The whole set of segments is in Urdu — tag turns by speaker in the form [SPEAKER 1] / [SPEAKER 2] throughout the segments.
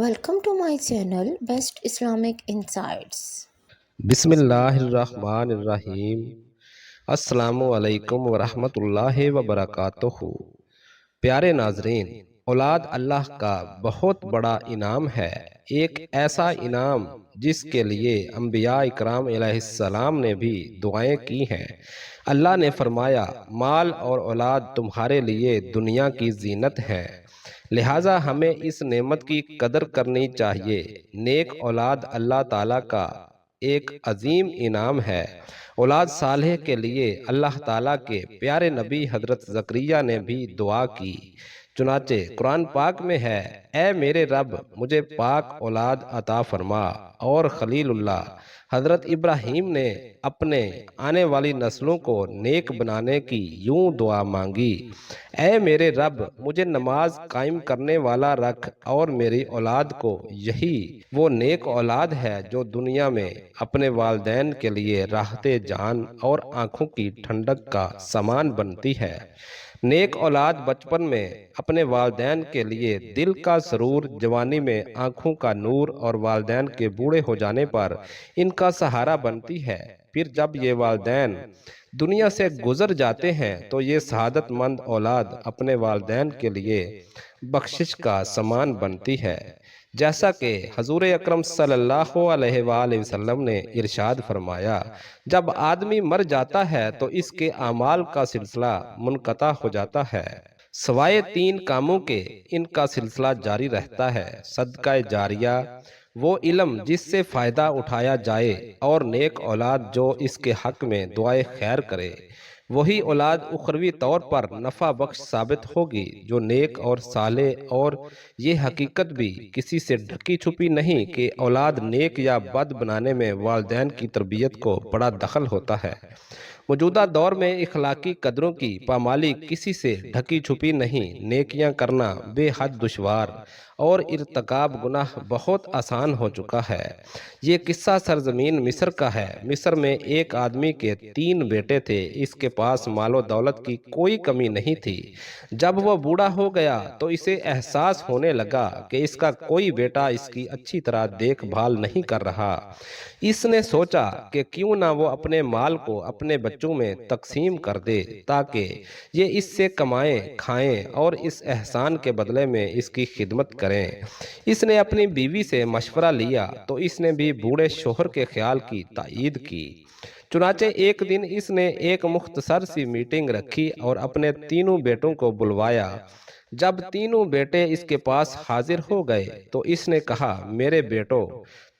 [SPEAKER 1] Welcome to my channel Best Islamic Insights.
[SPEAKER 2] بسم اللہ الرحمن الرحیم۔ السلام علیکم ورحمۃ اللہ وبرکاتہ۔ پیارے ناظرین، اولاد اللہ کا بہت بڑا انعام ہے، ایک ایسا انعام جس کے لیے انبیاء اکرام علیہ السلام نے بھی دعائیں کی ہیں۔ اللہ نے فرمایا، مال اور اولاد تمہارے لیے دنیا کی زینت ہے، لہٰذا ہمیں اس نعمت کی قدر کرنی چاہیے۔ نیک اولاد اللہ تعالیٰ کا ایک عظیم انعام ہے۔ اولاد صالح کے لیے اللہ تعالیٰ کے پیارے نبی حضرت زکریا نے بھی دعا کی، چنانچہ قرآن پاک میں ہے، اے میرے رب مجھے پاک اولاد عطا فرما۔ اور خلیل اللہ حضرت ابراہیم نے اپنے آنے والی نسلوں کو نیک بنانے کی یوں دعا مانگی، اے میرے رب مجھے نماز قائم کرنے والا رکھ، اور میری اولاد کو یہی وہ نیک اولاد ہے جو دنیا میں اپنے والدین کے لیے راحت جان اور آنکھوں کی ٹھنڈک کا سامان بنتی ہے۔ نیک اولاد بچپن میں اپنے والدین کے لیے دل کا سرور، جوانی میں آنکھوں کا نور، اور والدین کے بوڑھے ہو جانے پر ان کا سہارا بنتی ہے۔ پھر جب یہ والدین دنیا سے گزر جاتے ہیں تو یہ سعادت مند اولاد اپنے والدین کے لیے بخشش کا سامان بنتی ہے، جیسا کہ حضور اکرم صلی اللہ علیہ وآلہ وسلم نے ارشاد فرمایا، جب آدمی مر جاتا ہے تو اس کے اعمال کا سلسلہ منقطع ہو جاتا ہے، سوائے 3 کاموں کے ان کا سلسلہ جاری رہتا ہے: صدقہ جاریہ، وہ علم جس سے فائدہ اٹھایا جائے، اور نیک اولاد جو اس کے حق میں دعائے خیر کرے۔ وہی اولاد اخروی طور پر نفع بخش ثابت ہوگی جو نیک اور صالح، اور یہ حقیقت بھی کسی سے ڈھکی چھپی نہیں کہ اولاد نیک یا بد بنانے میں والدین کی تربیت کو بڑا دخل ہوتا ہے۔ موجودہ دور میں اخلاقی قدروں کی پامالی کسی سے ڈھکی چھپی نہیں، نیکیاں کرنا بے حد دشوار اور ارتکاب گناہ بہت آسان ہو چکا ہے۔ یہ قصہ سرزمین مصر کا ہے۔ مصر میں ایک آدمی کے 3 بیٹے تھے، اس کے پاس مال و دولت کی کوئی کمی نہیں تھی۔ جب وہ بوڑھا ہو گیا تو اسے احساس ہونے لگا کہ اس کا کوئی بیٹا اس کی اچھی طرح دیکھ بھال نہیں کر رہا۔ اس نے سوچا کہ کیوں نہ وہ اپنے مال کو اپنے بچوں میں تقسیم کر دے تاکہ یہ اس سے کمائیں کھائیں اور اس احسان کے بدلے میں اس کی خدمت کریں۔ اس نے اپنی بیوی سے مشورہ لیا تو اس نے بھی بوڑھے شوہر کے خیال کی تائید کی۔ چنانچہ ایک دن اس نے ایک مختصر سی میٹنگ رکھی اور اپنے 3 بیٹوں کو بلوایا۔ جب 3 بیٹے اس کے پاس حاضر ہو گئے تو اس نے کہا، میرے بیٹو،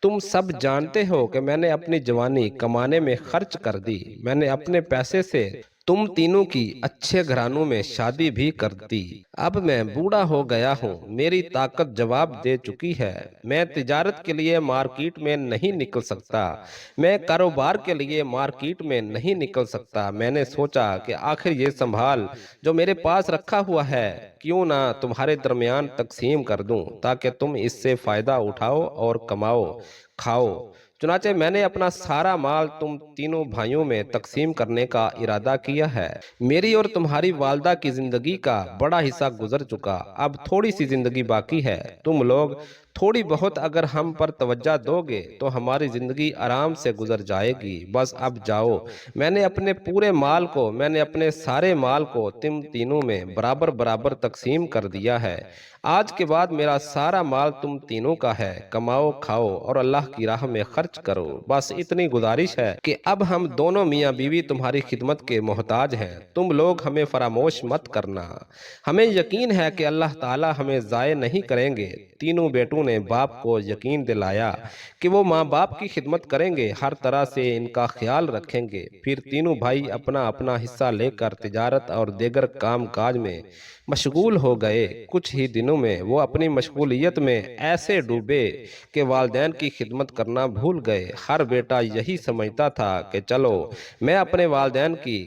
[SPEAKER 2] تم سب جانتے ہو کہ میں نے اپنی جوانی کمانے میں خرچ کر دی۔ میں نے اپنے پیسے سے تم تینوں کی اچھے گھرانوں میں شادی بھی کر دی۔ اب میں بوڑھا ہو گیا ہوں، میری طاقت جواب دے چکی ہے۔ میں تجارت کے لیے مارکیٹ میں نہیں نکل سکتا، میں کاروبار کے لیے مارکیٹ میں نہیں نکل سکتا۔ میں نے سوچا کہ آخر یہ سنبھال جو میرے پاس رکھا ہوا ہے کیوں نہ تمہارے درمیان تقسیم کر دوں تاکہ تم اس سے فائدہ اٹھاؤ اور کماؤ کھاؤ۔ چنانچہ میں نے اپنا سارا مال تم 3 بھائیوں میں تقسیم کرنے کا ارادہ کیا ہے۔ میری اور تمہاری والدہ کی زندگی کا بڑا حصہ گزر چکا، اب تھوڑی سی زندگی باقی ہے۔ تم لوگ تھوڑی بہت اگر ہم پر توجہ دو گے تو ہماری زندگی آرام سے گزر جائے گی۔ بس اب جاؤ، میں نے اپنے سارے مال کو تم تینوں میں برابر برابر تقسیم کر دیا ہے۔ آج کے بعد میرا سارا مال تم تینوں کا ہے، کماؤ کھاؤ اور اللہ کی راہ میں خرچ کرو۔ بس اتنی گزارش ہے کہ اب ہم دونوں میاں بیوی تمہاری خدمت کے محتاج ہیں، تم لوگ ہمیں فراموش مت کرنا۔ ہمیں یقین ہے کہ اللہ تعالی ہمیں ضائع نہیں کریں گے۔ 3 بیٹوں نے باپ کو یقین دلایا کہ وہ ماں باپ کی خدمت کریں گے، ہر طرح سے ان کا خیال رکھیں گے۔ پھر 3 بھائی اپنا اپنا حصہ لے کر تجارت اور دیگر کام کاج میں مشغول ہو گئے۔ کچھ ہی دنوں میں وہ اپنی مشغولیت میں ایسے ڈوبے کہ والدین کی خدمت کرنا بھول گئے۔ ہر بیٹا یہی سمجھتا تھا کہ چلو میں اپنے والدین کی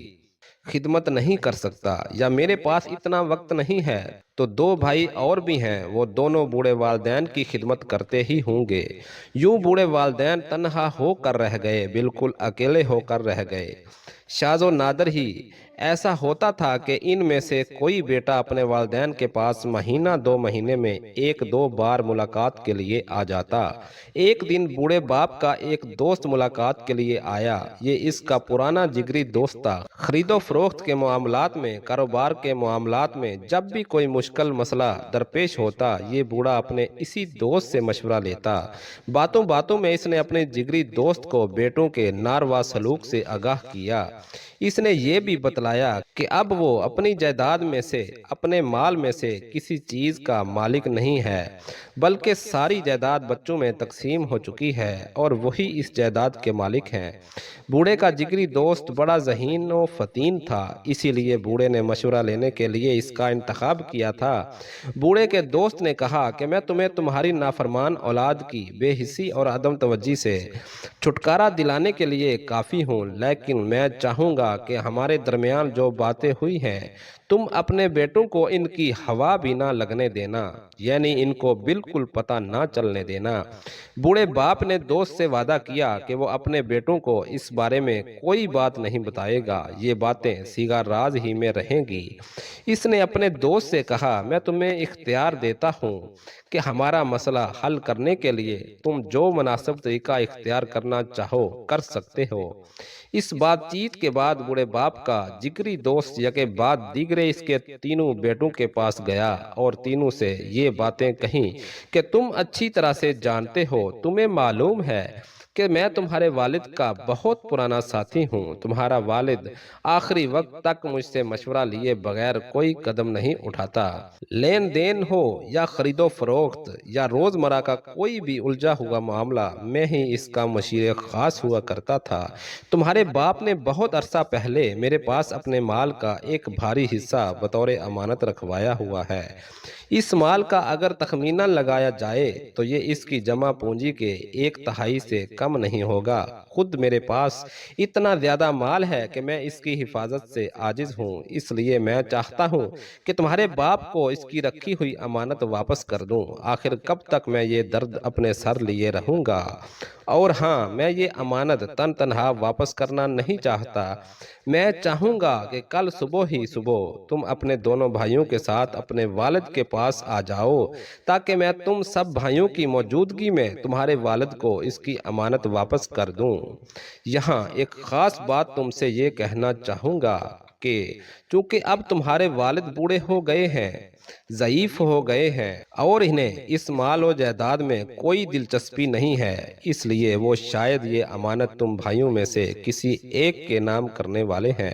[SPEAKER 2] خدمت نہیں کر سکتا، یا میرے پاس اتنا وقت نہیں ہے۔ تو 2 بھائی اور بھی ہیں، وہ دونوں بوڑھے والدین کی خدمت کرتے ہی ہوں گے۔ یوں بوڑھے والدین تنہا ہو کر رہ گئے، بالکل اکیلے ہو کر رہ گئے۔ شاذ و نادر ہی ایسا ہوتا تھا کہ ان میں سے کوئی بیٹا اپنے والدین کے پاس مہینہ 2 مہینے میں 1-2 بار ملاقات کے لیے آ جاتا۔ ایک دن بوڑھے باپ کا ایک دوست ملاقات کے لیے آیا۔ یہ اس کا پرانا جگری دوست تھا۔ خرید و فروخت کے معاملات میں، کاروبار کے معاملات میں جب بھی کوئی مشکل مسئلہ درپیش ہوتا، یہ بوڑھا اپنے اسی دوست سے مشورہ لیتا۔ باتوں باتوں میں اس نے اپنے جگری دوست کو بیٹوں کے ناروا سلوک سے آگاہ کیا۔ اس نے یہ بھی بتلایا کہ اب وہ اپنی جائیداد میں سے، اپنے مال میں سے کسی چیز کا مالک نہیں ہے، بلکہ ساری جائیداد بچوں میں تقسیم ہو چکی ہے اور وہی اس جائیداد کے مالک ہیں۔ بوڑھے کا جگری دوست بڑا ذہین و فطین تھا، اسی لیے بوڑھے نے مشورہ لینے کے لیے اس کا انتخاب کیا تھا۔ بوڑھے کے دوست نے کہا کہ میں تمہیں تمہاری نافرمان اولاد کی بے حسی اور عدم توجہی سے چھٹکارا دلانے کے لیے کافی ہوں، لیکن میں چاہوں گا کہ ہمارے درمیان جو باتیں ہوئی ہیں تم اپنے بیٹوں کو ان کی ہوا بھی نہ لگنے دینا، یعنی ان کو بالکل پتہ نہ چلنے دینا۔ بوڑھے باپ نے دوست سے وعدہ کیا کہ وہ اپنے بیٹوں کو اس بارے میں کوئی بات نہیں بتائے گا، یہ باتیں صیغہ راز ہی میں رہیں گی۔ اس نے اپنے دوست سے کہا میں تمہیں اختیار دیتا ہوں کہ ہمارا مسئلہ حل کرنے کے لیے تم جو مناسب طریقہ اختیار کرنا چاہو کر سکتے ہو۔ اس بات چیت کے بعد بوڑھے باپ کا جگری دوست یکے بعد دیگرے اس کے تینوں بیٹوں کے پاس گیا اور تینوں سے یہ باتیں کہیں کہ تم اچھی طرح سے جانتے ہو، تمہیں معلوم ہے کہ میں تمہارے والد کا بہت پرانا ساتھی ہوں۔ تمہارا والد آخری وقت تک مجھ سے مشورہ لیے بغیر کوئی قدم نہیں اٹھاتا۔ لین دین ہو یا خرید و فروخت یا روزمرہ کا کوئی بھی الجھا ہوا معاملہ، میں ہی اس کا مشیر خاص ہوا کرتا تھا۔ تمہارے باپ نے بہت عرصہ پہلے میرے پاس اپنے مال کا ایک بھاری حصہ بطور امانت رکھوایا ہوا ہے۔ اس مال کا اگر تخمینہ لگایا جائے تو یہ اس کی جمع پونجی کے 1/3 سے کم نہیں ہوگا۔ خود میرے پاس اتنا زیادہ مال ہے کہ میں اس کی حفاظت سے عاجز ہوں، اس لیے میں چاہتا ہوں کہ تمہارے باپ کو اس کی رکھی ہوئی امانت واپس کر دوں۔ آخر کب تک میں یہ درد اپنے سر لیے رہوں گا؟ اور ہاں، میں یہ امانت تنہا واپس کرنا نہیں چاہتا۔ میں چاہوں گا کہ کل صبح ہی صبح تم اپنے دونوں بھائیوں کے ساتھ اپنے والد کے پاس آ جاؤ تاکہ میں تم سب بھائیوں کی موجودگی میں تمہارے والد کو اس کی امانت واپس کر دوں۔ یہاں ایک خاص بات تم سے یہ کہنا چاہوں گا کہ چونکہ اب تمہارے والد بوڑھے ہو گئے ہیں، ضعیف ہو گئے ہیں اور انہیں اس مال و جائیداد میں کوئی دلچسپی نہیں ہے، اس لیے وہ شاید یہ امانت تم بھائیوں میں سے کسی ایک کے نام کرنے والے ہیں۔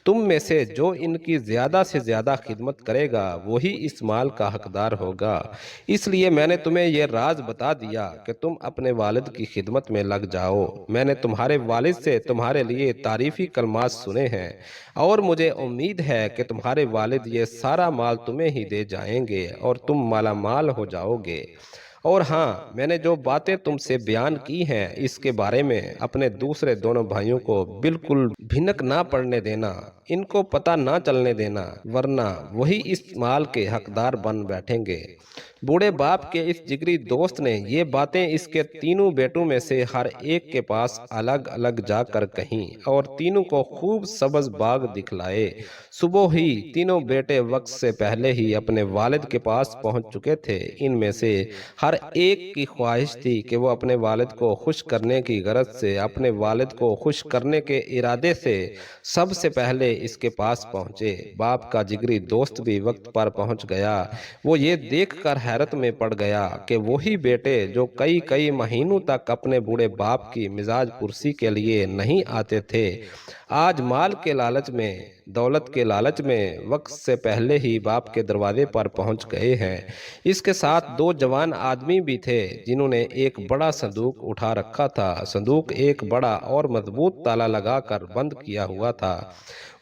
[SPEAKER 2] تم میں سے جو ان کی زیادہ سے زیادہ خدمت کرے گا وہی اس مال کا حقدار ہوگا۔ اس لیے میں نے تمہیں یہ راز بتا دیا کہ تم اپنے والد کی خدمت میں لگ جاؤ۔ میں نے تمہارے والد سے تمہارے لیے تعریفی کلمات سنے ہیں اور مجھے امید ہے کہ تمہارے والد یہ سارا مال تمہیں ہی دے جائیں گے اور تم مالا مال ہو جاؤ گے۔ اور ہاں، میں نے جو باتیں تم سے بیان کی ہیں اس کے بارے میں اپنے دوسرے دونوں بھائیوں کو بالکل بھنک نہ پڑنے دینا، ان کو پتہ نہ چلنے دینا، ورنہ وہی اس مال کے حقدار بن بیٹھیں گے۔ بوڑھے باپ کے اس جگری دوست نے یہ باتیں اس کے تینوں بیٹوں میں سے ہر ایک کے پاس الگ الگ جا کر کہیں اور تینوں کو خوب سبز باغ دکھلائے۔ صبح ہی تینوں بیٹے وقت سے پہلے ہی اپنے والد کے پاس پہنچ چکے تھے۔ ان میں سے ہر ایک کی خواہش تھی کہ وہ اپنے والد کو خوش کرنے کی غرض سے، اپنے والد کو خوش کرنے کے ارادے سے سب سے پہلے اس کے پاس پہنچے۔ باپ کا جگری دوست بھی وقت پر پہنچ گیا۔ وہ یہ دیکھ کر حیرت میں پڑ گیا کہ وہی بیٹے جو کئی مہینوں تک اپنے بوڑھے باپ کی مزاج پرسی کے لیے نہیں آتے تھے، آج مال کے لالچ میں، دولت کے لالچ میں وقت سے پہلے ہی باپ کے دروازے پر پہنچ گئے ہیں۔ اس کے ساتھ 2 جوان آدمی بھی تھے جنہوں نے ایک بڑا صندوق اٹھا رکھا تھا۔ صندوق ایک بڑا اور مضبوط تالا لگا کر بند کیا ہوا تھا۔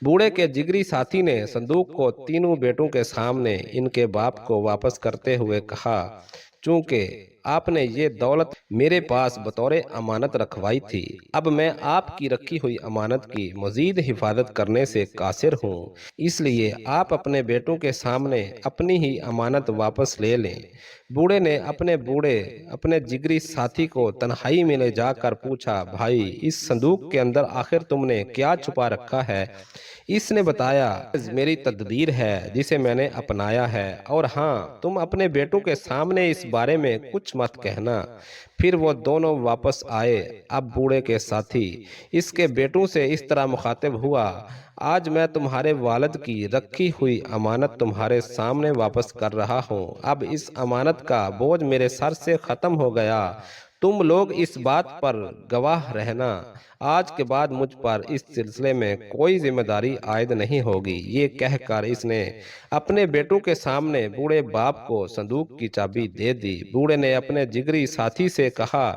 [SPEAKER 2] بوڑھے کے جگری ساتھی نے صندوق کو تینوں بیٹوں کے سامنے ان کے باپ کو واپس کرتے ہوئے کہا، چونکہ آپ نے یہ دولت میرے پاس بطور امانت رکھوائی تھی، اب میں آپ کی رکھی ہوئی امانت کی مزید حفاظت کرنے سے قاصر ہوں، اس لیے آپ اپنے بیٹوں کے سامنے اپنی ہی امانت واپس لے لیں۔ بوڑھے نے اپنے جگری ساتھی کو تنہائی میں لے جا کر پوچھا، بھائی، اس صندوق کے اندر آخر تم نے کیا چھپا رکھا ہے؟ اس نے بتایا میری تدبیر ہے جسے میں نے اپنایا ہے، اور ہاں تم اپنے بیٹوں کے سامنے اس بارے میں کچھ مت کہنا۔ پھر وہ دونوں واپس آئے۔ اب بوڑھے کے ساتھی اس کے بیٹوں سے اس طرح مخاطب ہوا، آج میں تمہارے والد کی رکھی ہوئی امانت تمہارے سامنے واپس کر رہا ہوں۔ اب اس امانت کا بوجھ میرے سر سے ختم ہو گیا، تم لوگ اس بات پر گواہ رہنا، آج کے بعد مجھ پر اس سلسلے میں کوئی ذمہ داری عائد نہیں ہوگی۔ یہ کہہ کر اس نے اپنے بیٹوں کے سامنے بوڑھے باپ کو صندوق کی چابی دے دی۔ بوڑھے نے اپنے جگری ساتھی سے کہا،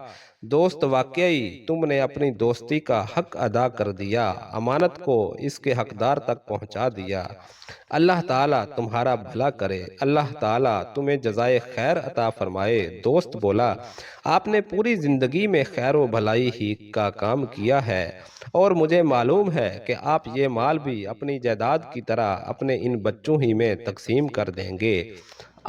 [SPEAKER 2] دوست واقعی تم نے اپنی دوستی کا حق ادا کر دیا، امانت کو اس کے حقدار تک پہنچا دیا۔ اللہ تعالیٰ تمہارا بھلا کرے، اللہ تعالیٰ تمہیں جزائے خیر عطا فرمائے۔ دوست بولا، آپ نے پوری زندگی میں خیر و بھلائی ہی کا کام کیا ہے، اور مجھے معلوم ہے کہ آپ یہ مال بھی اپنی جائیداد کی طرح اپنے ان بچوں ہی میں تقسیم کر دیں گے۔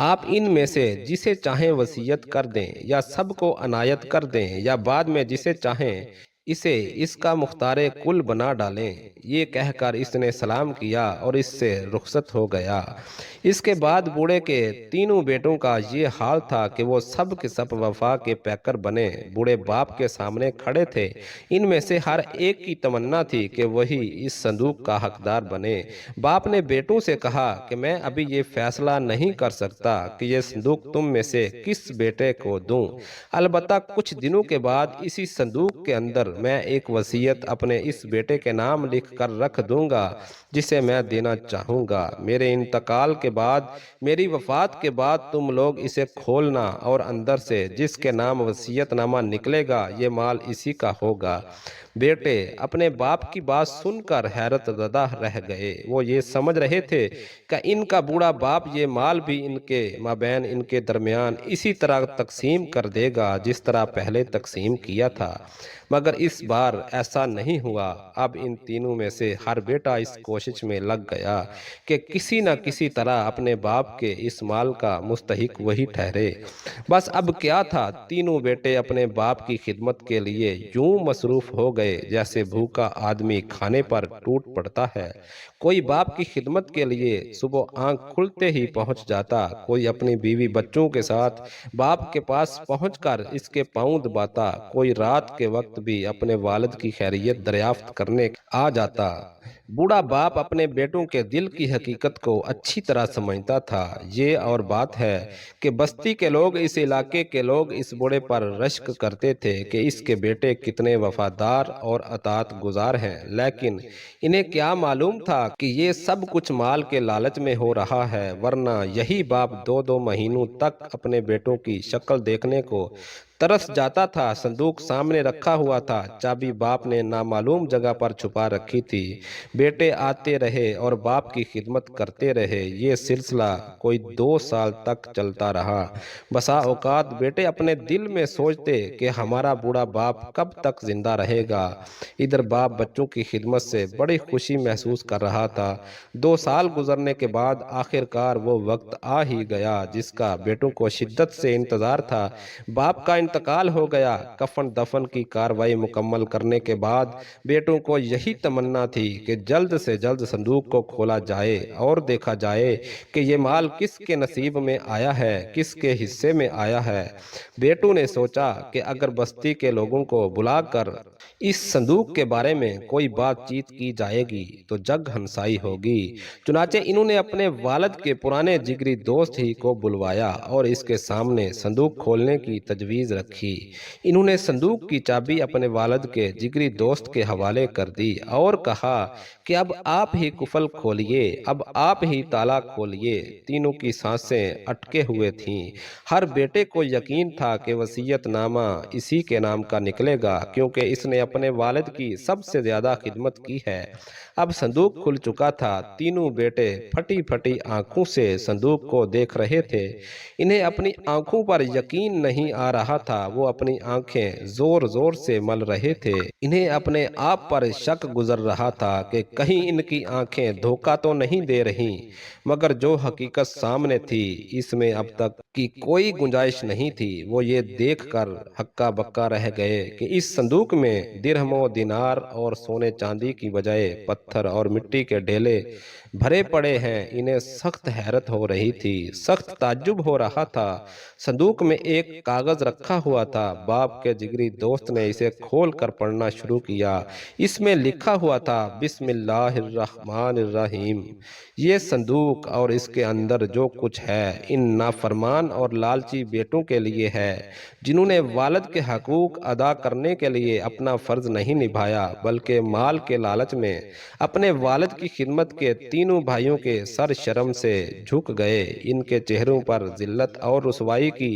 [SPEAKER 2] آپ ان میں سے جسے چاہیں وصیت کر دیں، یا سب کو عنایت کر دیں، یا بعد میں جسے چاہیں اسے اس کا مختار کل بنا ڈالیں۔ یہ کہہ کر اس نے سلام کیا اور اس سے رخصت ہو گیا۔ اس کے بعد بوڑھے کے تینوں بیٹوں کا یہ حال تھا کہ وہ سب کے سب وفا کے پیکر بنے، بوڑھے باپ کے سامنے کھڑے تھے۔ ان میں سے ہر ایک کی تمنا تھی کہ وہی اس صندوق کا حقدار بنے۔ باپ نے بیٹوں سے کہا کہ میں ابھی یہ فیصلہ نہیں کر سکتا کہ یہ صندوق تم میں سے کس بیٹے کو دوں، البتہ کچھ دنوں کے بعد اسی صندوق کے اندر میں ایک وصیت اپنے اس بیٹے کے نام لکھ کر رکھ دوں گا جسے میں دینا چاہوں گا۔ میرے انتقال کے بعد، میری وفات کے بعد تم لوگ اسے کھولنا، اور اندر سے جس کے نام وصیت نامہ نکلے گا یہ مال اسی کا ہوگا۔ بیٹے اپنے باپ کی بات سن کر حیرت زدہ رہ گئے۔ وہ یہ سمجھ رہے تھے کہ ان کا بوڑھا باپ یہ مال بھی ان کے مابین، ان کے درمیان اسی طرح تقسیم کر دے گا جس طرح پہلے تقسیم کیا تھا، مگر اس بار ایسا نہیں ہوا۔ اب ان تینوں میں سے ہر بیٹا اس کوشش میں لگ گیا کہ کسی نہ کسی طرح اپنے باپ کے اس مال کا مستحق وہی ٹھہرے۔ بس اب کیا تھا، تینوں بیٹے اپنے باپ کی خدمت کے لیے یوں مصروف ہو گئے جیسے بھوکا آدمی کھانے پر ٹوٹ پڑتا ہے۔ کوئی باپ کی خدمت کے لیے صبح آنکھ کھلتے ہی پہنچ جاتا، کوئی اپنی بیوی بچوں کے ساتھ باپ کے پاس پہنچ کر اس کے پاؤں دباتا، کوئی رات کے وقت بھی اپنے والد کی خیریت دریافت کرنے آ جاتا۔ بوڑھا باپ اپنے بیٹوں کے دل کی حقیقت کو اچھی طرح سمجھتا تھا۔ یہ اور بات ہے کہ بستی کے لوگ، اس علاقے کے لوگ اس بوڑھے پر رشک کرتے تھے کہ اس کے بیٹے کتنے وفادار اور اطاعت گزار ہیں، لیکن انہیں کیا معلوم تھا کہ یہ سب کچھ مال کے لالچ میں ہو رہا ہے، ورنہ یہی باپ 2 مہینوں تک اپنے بیٹوں کی شکل دیکھنے کو ترس جاتا تھا۔ صندوق سامنے رکھا ہوا تھا، چابی باپ نے نامعلوم جگہ پر چھپا رکھی تھی۔ بیٹے آتے رہے اور باپ کی خدمت کرتے رہے۔ یہ سلسلہ کوئی 2 سال تک چلتا رہا۔ بسا اوقات بیٹے اپنے دل میں سوچتے کہ ہمارا بوڑھا باپ کب تک زندہ رہے گا۔ ادھر باپ بچوں کی خدمت سے بڑی خوشی محسوس کر رہا تھا۔ 2 سال گزرنے کے بعد آخر کار وہ وقت آ ہی گیا جس کا بیٹوں کو شدت سے انتظار تھا۔ باپ کا انتقال ہو گیا۔ کفن دفن کی کاروائی مکمل کرنے کے بعد بیٹوں کو یہی تمنا تھی کہ جلد سے جلد صندوق کو کھولا جائے اور دیکھا جائے کہ یہ مال کس کے نصیب میں آیا ہے، کس کے حصے میں آیا ہے۔ بیٹوں نے سوچا کہ اگر بستی کے لوگوں کو بلا کر اس صندوق کے بارے میں کوئی بات چیت کی جائے گی تو جگ ہنسائی ہوگی۔ چنانچہ انہوں نے اپنے والد کے پرانے جگری دوست ہی کو بلوایا اور اس کے سامنے صندوق کھولنے کی تجویز رکھی۔ انہوں نے صندوق کی چابی اپنے والد کے جگری دوست کے حوالے کر دی اور کہا کہ اب آپ ہی قفل کھولیے، اب آپ ہی تالا کھولیے۔ تینوں کی سانسیں اٹکے ہوئے تھیں۔ ہر بیٹے کو یقین تھا کہ وصیت نامہ اسی کے نام کا نکلے گا، کیونکہ اس نے اپنے والد کی سب سے زیادہ خدمت کی ہے۔ اب صندوق کھل چکا تھا۔ تینوں بیٹے پھٹی پھٹی آنکھوں سے صندوق کو دیکھ رہے تھے۔ انہیں اپنی آنکھوں پر یقین نہیں آ رہا تھا وہ اپنی آنکھیں زور زور سے مل رہے تھے۔ انہیں اپنے آپ پر شک گزر رہا تھا کہ کہیں ان کی آنکھیں دھوکہ تو نہیں دے رہی، مگر جو حقیقت سامنے تھی اس میں اب تک کی کوئی گنجائش نہیں تھی۔ وہ یہ دیکھ کر ہکا بکا رہ گئے کہ اس صندوق میں درہم و دینار اور سونے چاندی کی بجائے پتھر اور مٹی کے ڈھیلے بھرے پڑے ہیں۔ انہیں سخت حیرت ہو رہی تھی، سخت تعجب ہو رہا تھا۔ صندوق میں ایک کاغذ رکھا ہوا تھا۔ باپ کے جگری دوست نے اسے کھول کر پڑھنا شروع کیا۔ اس میں لکھا ہوا تھا، بسم اللہ الرحمن الرحیم۔ یہ صندوق اور اس کے اندر جو کچھ ہے ان نافرمان اور لالچی بیٹوں کے لیے ہے، جنہوں نے والد کے حقوق ادا کرنے کے لیے اپنا فرض نہیں نبھایا، بلکہ مال کے لالچ میں اپنے والد کی خدمت کے تینوں بھائیوں کے سر شرم سے جھک گئے۔ ان کے چہروں پر ذلت اور رسوائی کی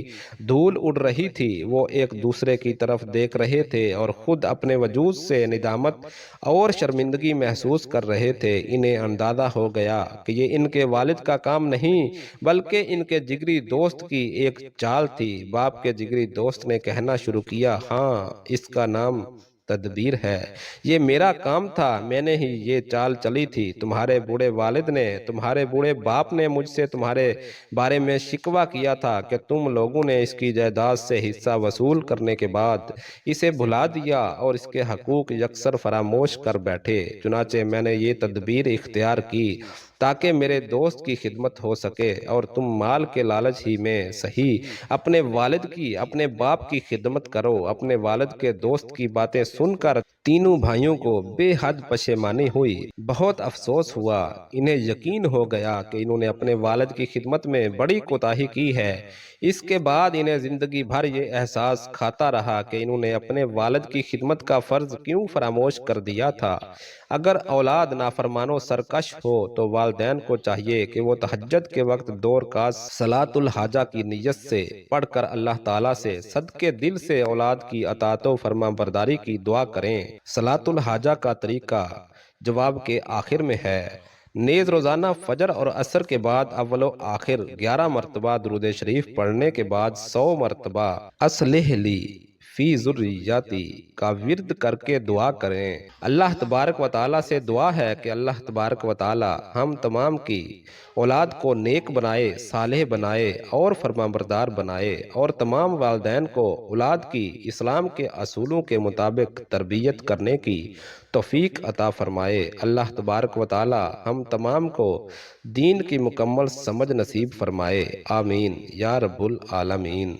[SPEAKER 2] دھول اڑ رہی تھی۔ وہ ایک دوسرے کی طرف دیکھ رہے تھے اور خود اپنے وجود سے ندامت اور شرمندگی محسوس کر رہے تھے۔ انہیں اندازہ ہو گیا کہ یہ ان کے والد کا کام نہیں بلکہ ان کے جگری دوست کی ایک چال تھی۔ باپ کے جگری دوست نے کہنا شروع کیا، ہاں، اس کا نام تدبیر ہے۔ یہ میرا کام تھا، میں نے ہی یہ چال چلی تھی۔ تمہارے بوڑھے والد نے، تمہارے بوڑھے باپ نے مجھ سے تمہارے بارے میں شکوہ کیا تھا کہ تم لوگوں نے اس کی جائیداد سے حصہ وصول کرنے کے بعد اسے بھلا دیا اور اس کے حقوق یکسر فراموش کر بیٹھے۔ چنانچہ میں نے یہ تدبیر اختیار کی تاکہ میرے دوست کی خدمت ہو سکے اور تم مال کے لالچ ہی میں صحیح اپنے والد کی، اپنے باپ کی خدمت کرو۔ اپنے والد کے دوست کی باتیں سن کر تینوں بھائیوں کو بے حد پشیمانی ہوئی، بہت افسوس ہوا۔ انہیں یقین ہو گیا کہ انہوں نے اپنے والد کی خدمت میں بڑی کوتاہی کی ہے۔ اس کے بعد انہیں زندگی بھر یہ احساس کھاتا رہا کہ انہوں نے اپنے والد کی خدمت کا فرض کیوں فراموش کر دیا تھا۔ اگر اولاد نافرمان و سرکش ہو تو والدین کو چاہیے کہ وہ تہجد کے وقت 2 رکعت صلاۃ الحاجہ کی نیت سے پڑھ کر اللہ تعالیٰ سے صدقے دل سے اولاد کی اطاعت و فرما برداری کی دعا کریں۔ صلاۃ الحاجہ کا طریقہ جواب کے آخر میں ہے۔ نیز روزانہ فجر اور عصر کے بعد اول و آخر 11 مرتبہ درود شریف پڑھنے کے بعد 100 مرتبہ اصلح لی فی ذریتی کا ورد کر کے دعا کریں۔ اللہ تبارک و تعالیٰ سے دعا ہے کہ اللہ تبارک و تعالیٰ ہم تمام کی اولاد کو نیک بنائے، صالح بنائے اور فرما بردار بنائے، اور تمام والدین کو اولاد کی اسلام کے اصولوں کے مطابق تربیت کرنے کی توفیق عطا فرمائے۔ اللہ تبارک و تعالیٰ ہم تمام کو دین کی مکمل سمجھ نصیب فرمائے، آمین یا رب العالمین۔